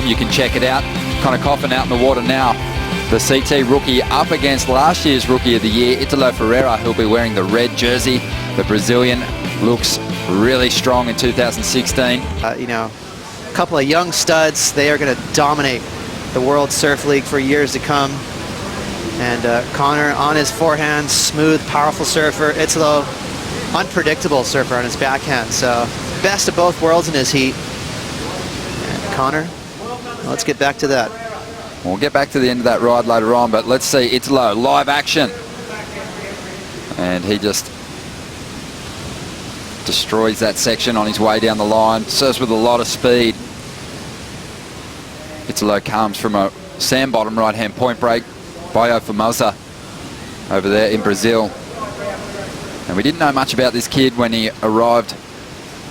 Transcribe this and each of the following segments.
You can check it out. Kind of Coffin out in the water now. The CT rookie up against last year's Rookie of the Year, Italo Ferreira, who'll be wearing the red jersey. The Brazilian looks really strong in 2016. You know, a couple of young studs. They are going to dominate the World Surf League for years to come. And Connor on his forehand, smooth, powerful surfer. Italo, unpredictable surfer on his backhand. So best of both worlds in his heat. And Connor, let's get back to that. We'll get back to the end of that ride later on, but let's see Italo, live action. And he just destroys that section on his way down the line. Surfs with a lot of speed. Italo comes from a sand bottom right-hand point break. Baio Formosa over there in Brazil. And we didn't know much about this kid when he arrived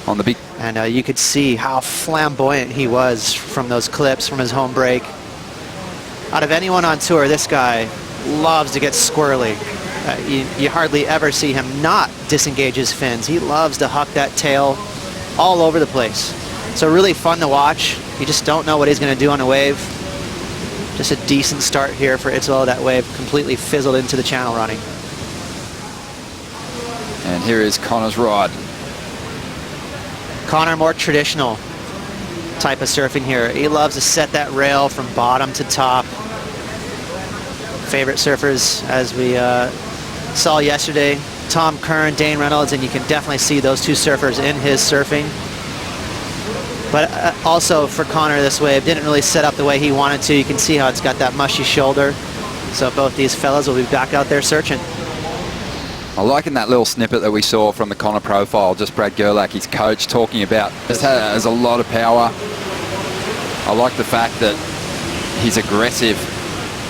on the big... And you could see how flamboyant he was from those clips from his home break. Out of anyone on tour, this guy loves to get squirrely. You hardly ever see him not disengage his fins. He loves to huck that tail all over the place. So really fun to watch. You just don't know what he's going to do on a wave. Just a decent start here for Italo. That wave completely fizzled into the channel running. And here is Connor's ride. Connor, more traditional type of surfing here. He loves to set that rail from bottom to top. Favorite surfers, as we saw yesterday, Tom Curran, Dane Reynolds, and you can definitely see those two surfers in his surfing. But also for Connor, this wave didn't really set up the way he wanted to. You can see how it's got that mushy shoulder. So both these fellas will be back out there searching. I'm liking that little snippet that we saw from the Connor profile, just Brad Gerlach, his coach, talking about just has a lot of power. I like the fact that he's aggressive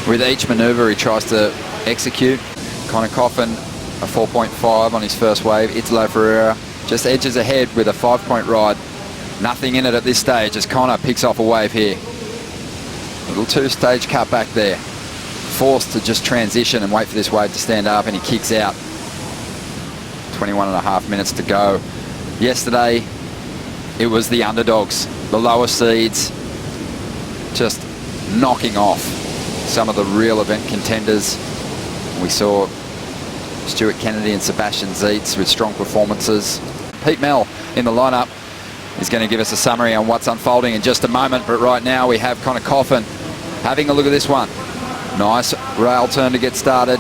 with each maneuver he tries to execute. Connor Coffin, a 4.5 on his first wave. Italo Ferreira just edges ahead with a 5-point ride. Nothing in it at this stage as Connor picks off a wave here. Little two-stage cut back there. Forced to just transition and wait for this wave to stand up, and he kicks out. 21.5 minutes to go. Yesterday, it was the underdogs, the lower seeds, just knocking off some of the real event contenders. We saw Stuart Kennedy and Sebastian Zietz with strong performances. Pete Mel in the lineup is going to give us a summary on what's unfolding in just a moment, but right now we have Connor Coffin having a look at this one. Nice rail turn to get started.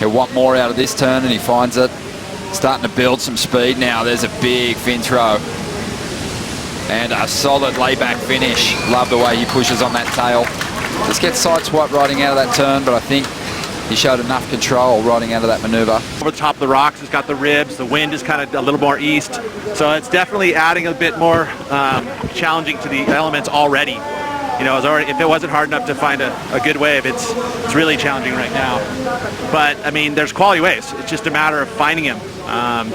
He'll want more out of this turn, and he finds it. Starting to build some speed now. There's a big fin throw. And a solid layback finish. Love the way he pushes on that tail. Just gets sideswiped riding out of that turn, but I think he showed enough control riding out of that maneuver. Over the top of the rocks, it's got the ribs. The wind is kind of a little more east. So it's definitely adding a bit more challenging to the elements already. You know, if it wasn't hard enough to find a good wave, it's really challenging right now. But, I mean, there's quality waves. It's just a matter of finding them.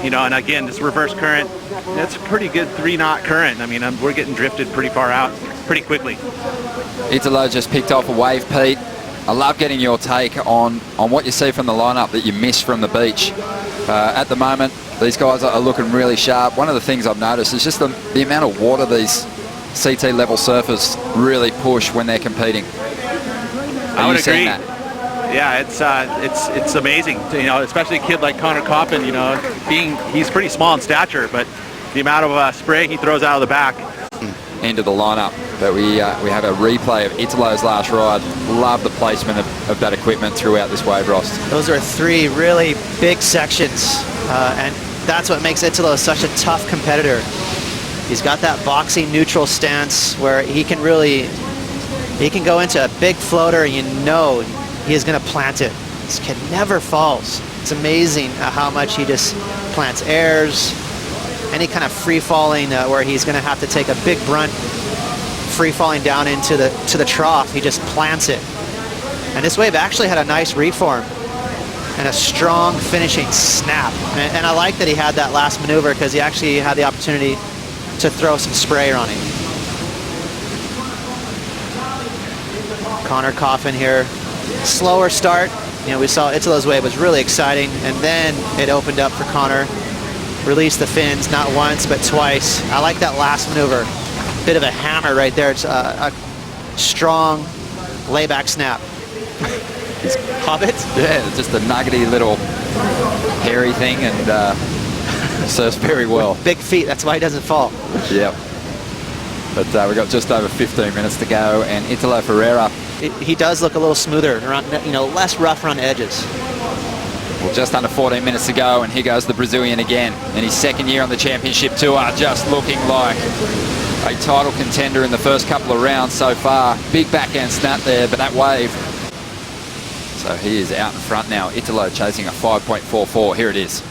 You know, and again, this reverse current, that's a pretty good 3-knot current. I mean, we're getting drifted pretty far out pretty quickly. Italo just picked off a wave, Pete. I love getting your take on what you see from the lineup that you miss from the beach. At the moment, these guys are looking really sharp. One of the things I've noticed is just the amount of water these CT level surfers really push when they're competing. I would agree. Yeah, it's amazing. You know, especially a kid like Connor Coffin. You know, he's pretty small in stature, but the amount of spray he throws out of the back. Into the lineup, but we have a replay of Italo's last ride. Love the placement of that equipment throughout this wave, Ross. Those are 3 really big sections, and that's what makes Italo such a tough competitor. He's got that boxing neutral stance where he can go into a big floater and you know he is going to plant it. This kid never falls. It's amazing how much he just plants airs. Any kind of free falling where he's going to have to take a big brunt, free falling down into the trough, he just plants it. And this wave actually had a nice reform and a strong finishing snap. And I like that he had that last maneuver because he actually had the opportunity to throw some spray on him. Connor Coffin here, slower start. You know, we saw Italo's wave was really exciting, and then it opened up for Connor. Released the fins not once but twice. I like that last maneuver. bit of a hammer right there. It's a strong layback snap. Hobbit? Yeah, just a nuggety little hairy thing, and serves very well. Big feet, that's why he doesn't fall. Yep. But we've got just over 15 minutes to go, and Italo Ferreira. He does look a little smoother, around, less rough around edges. Well, just under 14 minutes to go, and here goes the Brazilian again. In his second year on the championship tour, just looking like a title contender in the first couple of rounds so far. Big backhand snap there, but that wave. So he is out in front now. Italo chasing a 5.44. Here it is.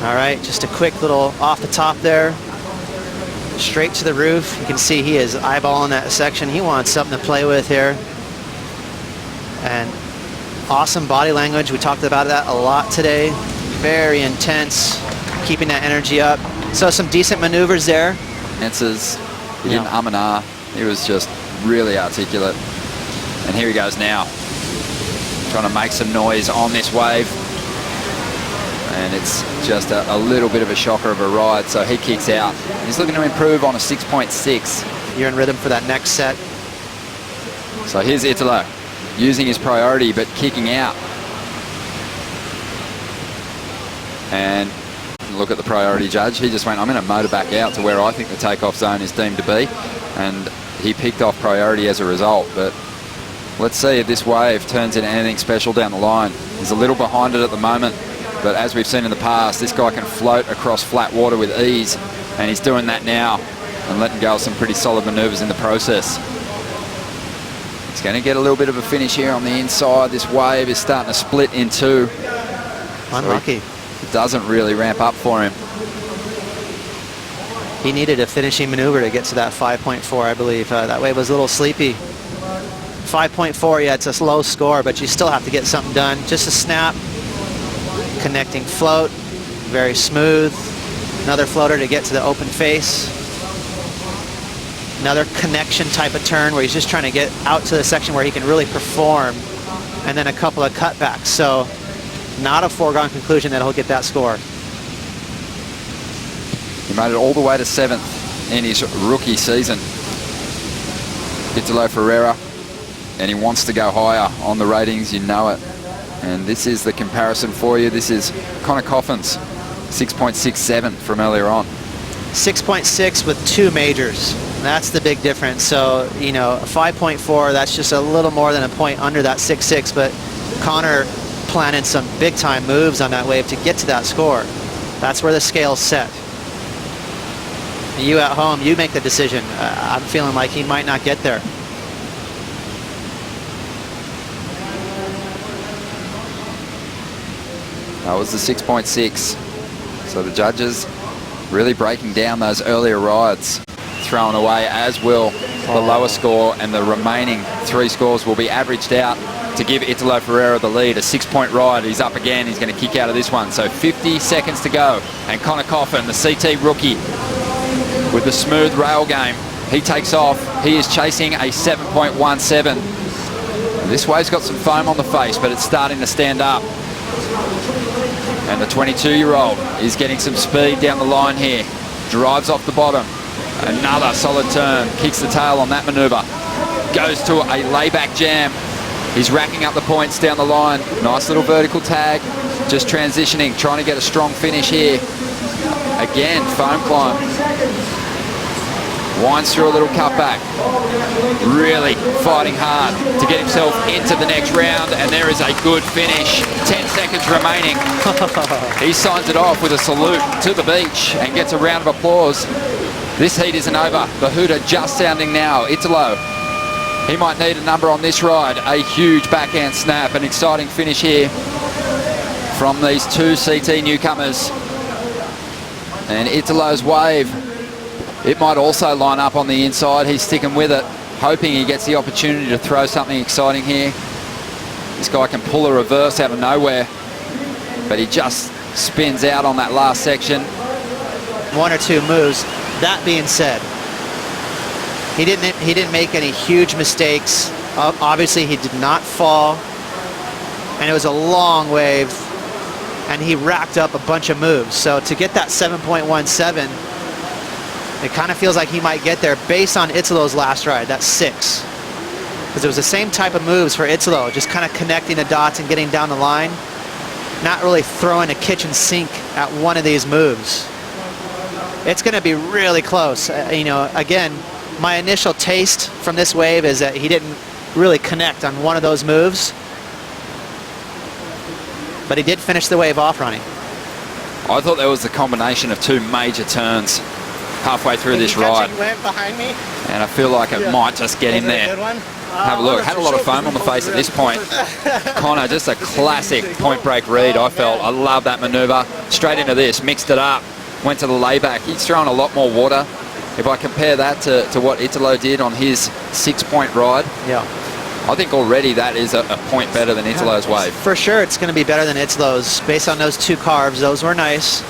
All right, just a quick little off the top there. Straight to the roof. You can see he is eyeballing that section. He wants something to play with here. And awesome body language. We talked about that a lot today. Very intense, keeping that energy up. So some decent maneuvers there. Answers. He didn't and ah. He was just really articulate. And here he goes now. Trying to make some noise on this wave. And it's just a little bit of a shocker of a ride, so he kicks out. He's looking to improve on a 6.6. You're in rhythm for that next set. So here's Italo, using his priority, but kicking out. And look at the priority judge. He just went, I'm going to motor back out to where I think the takeoff zone is deemed to be. And he picked off priority as a result. But let's see if this wave turns into anything special down the line. He's a little behind it at the moment. But as we've seen in the past, this guy can float across flat water with ease, and he's doing that now and letting go of some pretty solid maneuvers in the process. He's going to get a little bit of a finish here on the inside. This wave is starting to split in two. Unlucky. So it doesn't really ramp up for him. He needed a finishing maneuver to get to that 5.4, I believe. That wave was a little sleepy. 5.4, yeah, it's a low score, but you still have to get something done. Just a snap. Connecting float, very smooth. Another floater to get to the open face. Another connection type of turn where he's just trying to get out to the section where he can really perform. And then a couple of cutbacks. So not a foregone conclusion that he'll get that score. He made it all the way to 7th in his rookie season. Italo Ferreira, and he wants to go higher on the ratings, you know it. And this is the comparison for you. This is Connor Coffin's 6.67 from earlier on. 6.6 with 2 majors. That's the big difference. So, a 5.4, that's just a little more than a point under that 6.6, but Connor planning some big time moves on that wave to get to that score. That's where the scale's set. You at home, you make the decision. I'm feeling like he might not get there. That was the 6.6. So the judges really breaking down those earlier rides. Thrown away, as will the lower score, and the remaining 3 scores will be averaged out to give Italo Ferreira the lead. A 6-point ride. He's up again. He's going to kick out of this one. So 50 seconds to go. And Connor Coffin, the CT rookie, with the smooth rail game. He takes off. He is chasing a 7.17. This wave's got some foam on the face, but it's starting to stand up. And the 22-year-old is getting some speed down the line here. Drives off the bottom. Another solid turn. Kicks the tail on that maneuver. Goes to a layback jam. He's racking up the points down the line. Nice little vertical tag. Just transitioning, trying to get a strong finish here. Again, foam climb. Winds through a little cutback. Really fighting hard to get himself into the next round, and there is a good finish. 10 seconds remaining. He signs it off with a salute to the beach and gets a round of applause. This heat isn't over. The hooter just sounding now. Italo, he might need a number on this ride. A huge backhand snap, an exciting finish here from these 2 CT newcomers. And Italo's wave, it might also line up on the inside. He's sticking with it, hoping he gets the opportunity to throw something exciting here. This guy can pull a reverse out of nowhere, but he just spins out on that last section. 1 or 2 moves. That being said, he didn't make any huge mistakes. Obviously, he did not fall, and it was a long wave, and he racked up a bunch of moves. So to get that 7.17, It kind of feels like he might get there based on Italo's last ride, that's 6. Because it was the same type of moves for Italo, just kind of connecting the dots and getting down the line. Not really throwing a kitchen sink at one of these moves. It's going to be really close. You know, again, my initial taste from this wave is that he didn't really connect on one of those moves. But he did finish the wave off running. I thought there was a combination of 2 major turns halfway through this ride. Went behind me. And I feel like it might just get him there. Have a look. Had a lot of foam on the face at this point. Connor, just a classic point break read, I felt. I love that maneuver. Straight into this, mixed it up, went to the layback. He's throwing a lot more water. If I compare that to what Italo did on his 6-point ride, yeah, I think already that is a point better than Italo's wave. For sure, it's going to be better than Italo's based on those 2 carves. Those were nice.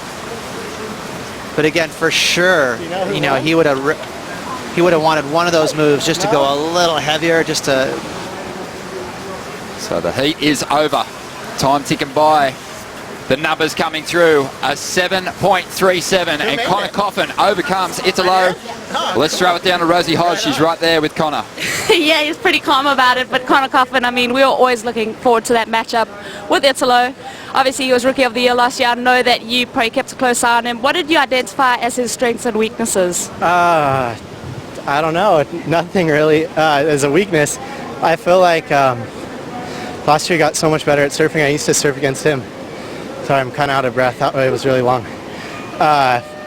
But again, for sure, you know, he would have wanted one of those moves just to go a little heavier, just to... So the heat is over. Time ticking by. The numbers coming through. A 7.37, and Connor Coffin overcomes Italo. Let's throw it down to Rosie Hodge. She's right there with Connor. Yeah, he's pretty calm about it, but Connor Coffin, I mean, we were always looking forward to that matchup with Italo. Obviously, he was Rookie of the Year last year. I know that you probably kept a close eye on him. What did you identify as his strengths and weaknesses? I don't know. Nothing really as a weakness. I feel like last year he got so much better at surfing. I used to surf against him. So I'm kind of out of breath. That way it was really long.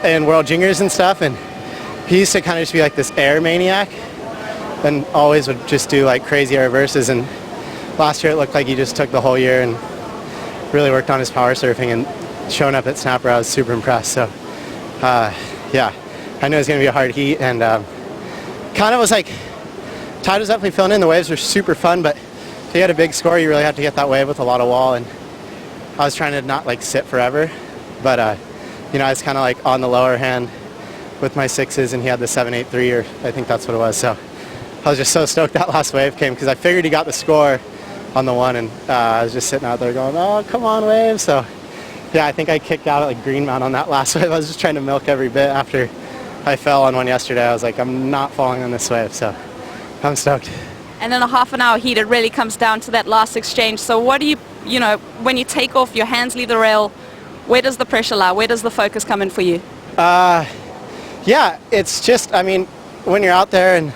In World Juniors and stuff, and he used to kind of just be like this air maniac and always would just do like crazy air reverses. And last year it looked like he just took the whole year and really worked on his power surfing, and showing up at Snapper, I was super impressed. So yeah, I knew it was going to be a hard heat, and kind of was like, tide was definitely filling in. The waves were super fun, but if you had a big score, you really had to get that wave with a lot of wall, and I was trying to not like sit forever, but you know, I was kind of like on the lower hand with my 6s, and he had the 7.83, or I think that's what it was. So I was just so stoked that last wave came, because I figured he got the score on the one, and I was just sitting out there going, oh, come on, wave. So yeah, I think I kicked out at like Greenmount on that last wave. I was just trying to milk every bit. After I fell on one yesterday, I was like, I'm not falling on this wave, so I'm stoked. And in a half an hour heat, it really comes down to that last exchange. So what do you know, when you take off, your hands leave the rail, where does the pressure lie? Where does the focus come in for you? Yeah, it's just, I mean, when you're out there and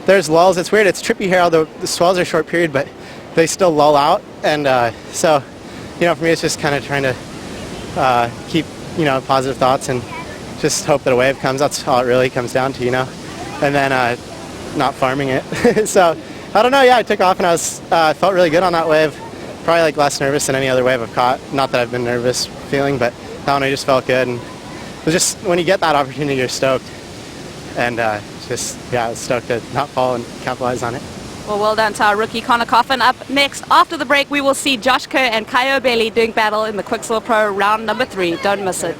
there's lulls, it's weird. It's trippy here, although the swells are short period, but they still lull out. And so, you know, for me, it's just kind of trying to keep, you know, positive thoughts and just hope that a wave comes. That's all it really comes down to, you know, and then not farming it. So I don't know. Yeah, I took off and I felt really good on that wave. Probably like less nervous than any other wave I've caught. Not that I've been nervous feeling, but that one I just felt good. And it was just, when you get that opportunity, you're stoked. And just, yeah, I was stoked to not fall and capitalize on it. Well done to our rookie Connor Coffin. Up next, after the break, we will see Josh Kerr and Kaio Bailey doing battle in the Quiksilver Pro round number 3. Don't miss it.